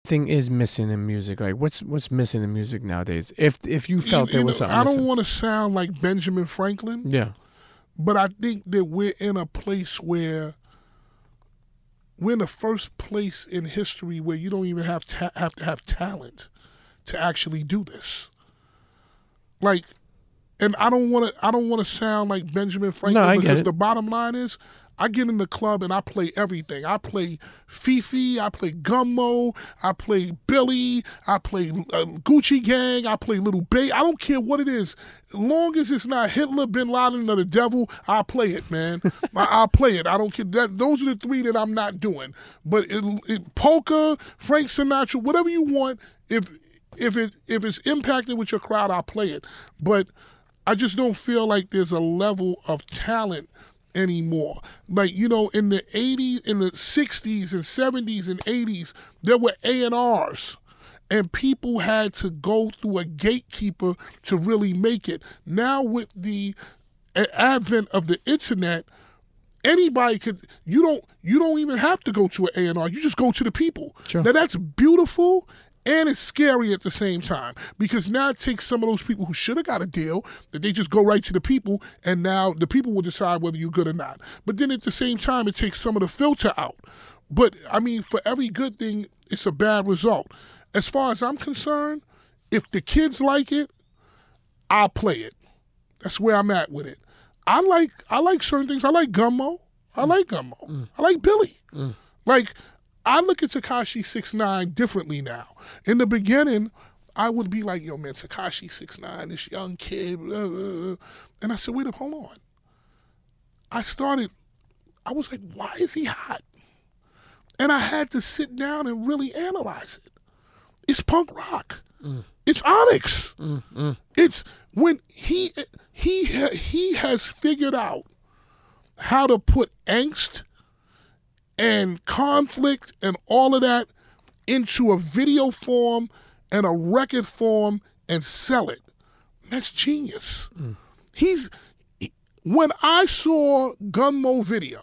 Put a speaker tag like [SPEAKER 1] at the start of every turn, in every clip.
[SPEAKER 1] thing is missing in music? Like, what's missing in music nowadays? If you felt there was something
[SPEAKER 2] I don't
[SPEAKER 1] missing.
[SPEAKER 2] want to sound like Benjamin Franklin.
[SPEAKER 1] Yeah.
[SPEAKER 2] But I think that we're in a place where we're in the first place in history where you don't even have to have talent to actually do this. Like, and I don't want to sound like Benjamin Franklin,
[SPEAKER 1] No, I get
[SPEAKER 2] because
[SPEAKER 1] it.
[SPEAKER 2] the bottom line is, I get in the club and I play everything. I play Fifi, I play Gummo, I play Billy, I play Gucci Gang, I play Little Bay. I don't care what it is. As long as it's not Hitler, Bin Laden, or the devil, I'll play it, man. I'll play it. I don't care. Those are the three that I'm not doing. But polka, Frank Sinatra, whatever you want, if it's impacted with your crowd, I'll play it. But I just don't feel like there's a level of talent anymore. Like, in the 80s, in the 60s and 70s and 80s, there were A&Rs, and people had to go through a gatekeeper to really make it. Now with the advent of the internet, anybody could, you don't even have to go to an A&R, you just go to the people.
[SPEAKER 1] Sure.
[SPEAKER 2] Now that's beautiful. And it's scary at the same time, because now it takes some of those people who should have got a deal, that they just go right to the people, and now the people will decide whether you're good or not. But then at the same time, it takes some of the filter out. But, I mean, for every good thing, it's a bad result. As far as I'm concerned, if the kids like it, I'll play it. That's where I'm at with it. I like certain things. I like Gummo. I like Billy. Like, I look at Tekashi 6ix9ine differently now. In the beginning, I would be like, yo, man, Tekashi 6ix9ine, this young kid, blah, blah, blah. And I said, wait up, hold on. I was like, why is he hot? And I had to sit down and really analyze it. It's punk rock. It's Onyx. It's when he has figured out how to put angst and conflict and all of that into a video form and a record form and sell it. That's genius. When I saw Gunmo video,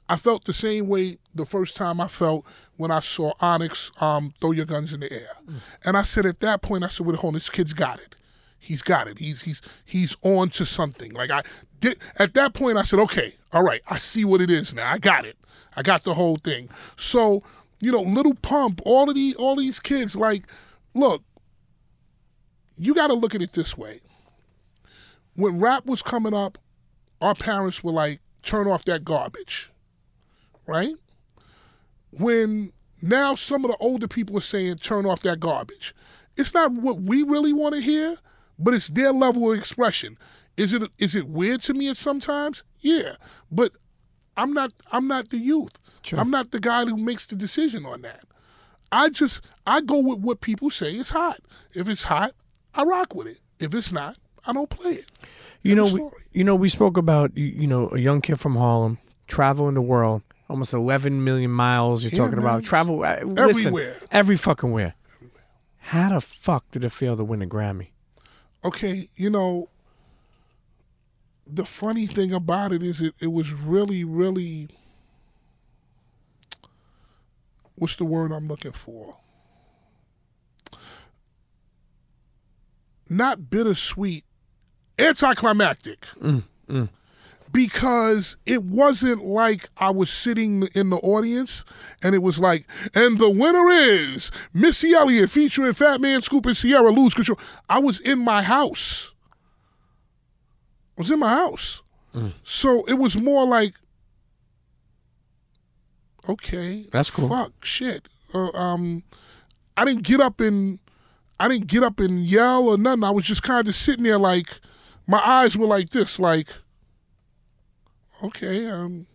[SPEAKER 2] I felt the same way the first time I felt when I saw Onyx Throw Your Guns in the Air. And I said at that point, well, hold on, this kid's got it. He's got it. He's on to something. Like at that point, I said, okay, all right, I see what it is now. I got it. I got the whole thing. So, Little Pump, all these kids, like, look, you got to look at it this way. When rap was coming up, our parents were like, turn off that garbage, right? When now some of the older people are saying, turn off that garbage. It's not what we really want to hear, but it's their level of expression. Is it weird to me at sometimes? Yeah, but I'm not the youth.
[SPEAKER 1] Sure.
[SPEAKER 2] I'm not the guy who makes the decision on that. I go with what people say is hot. If it's hot, I rock with it. If it's not, I don't play it.
[SPEAKER 1] We spoke about a young kid from Harlem traveling the world, almost 11 million miles. You're talking about travel
[SPEAKER 2] everywhere,
[SPEAKER 1] every fucking where. How the fuck did it feel to win a Grammy?
[SPEAKER 2] Okay, the funny thing about it is it was really, really, what's the word I'm looking for? Not bittersweet, anticlimactic. Because it wasn't like I was sitting in the audience and it was like, and the winner is Missy Elliott featuring Fatman Scoop and Sierra, Lose Control. I was in my house. So it was more like, okay,
[SPEAKER 1] that's cool.
[SPEAKER 2] Fuck, shit. I didn't get up and yell or nothing. I was just kind of sitting there, like, my eyes were like this, like, okay, and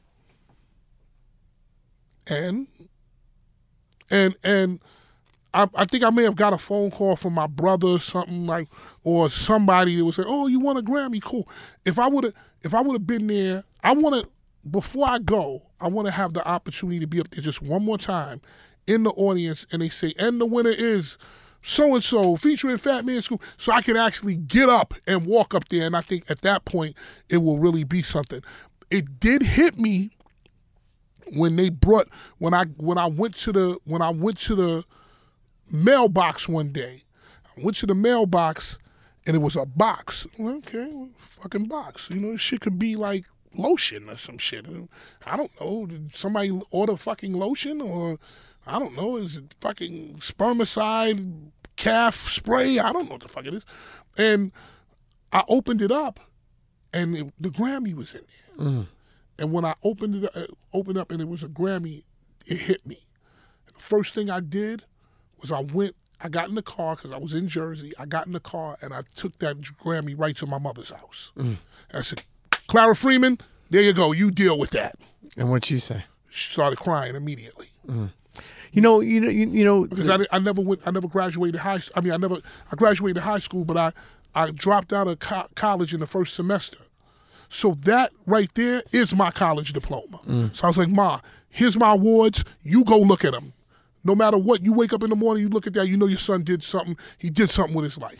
[SPEAKER 2] I think I may have got a phone call from my brother or something, like, or somebody that would say, "Oh, you won a Grammy, cool." If I would have been there, before I go, I want to have the opportunity to be up there just one more time in the audience, and they say, "And the winner is so-and-so featuring Fatman Scoop," so I can actually get up and walk up there, and I think at that point it will really be something. It did hit me when I went to the mailbox one day. I went to the mailbox and it was a box. Okay, fucking box. You know, this shit could be like lotion or some shit. I don't know. Did somebody order fucking lotion, or I don't know, is it fucking spermicide calf spray? I don't know what the fuck it is. And I opened it up and the Grammy was in there. Mm. And when I opened up and it was a Grammy, it hit me. The first thing I did was I got in the car because I was in Jersey. I got in the car and I took that Grammy right to my mother's house. Mm. I said, Clara Freeman, there you go. You deal with that.
[SPEAKER 1] And what'd she say?
[SPEAKER 2] She started crying immediately. Mm.
[SPEAKER 1] You know,
[SPEAKER 2] because I never graduated high. I mean, I graduated high school, but I dropped out of college in the first semester. So that right there is my college diploma. Mm. So I was like, Ma, here's my awards. You go look at them. No matter what, you wake up in the morning, you look at that, you know your son did something. He did something with his life.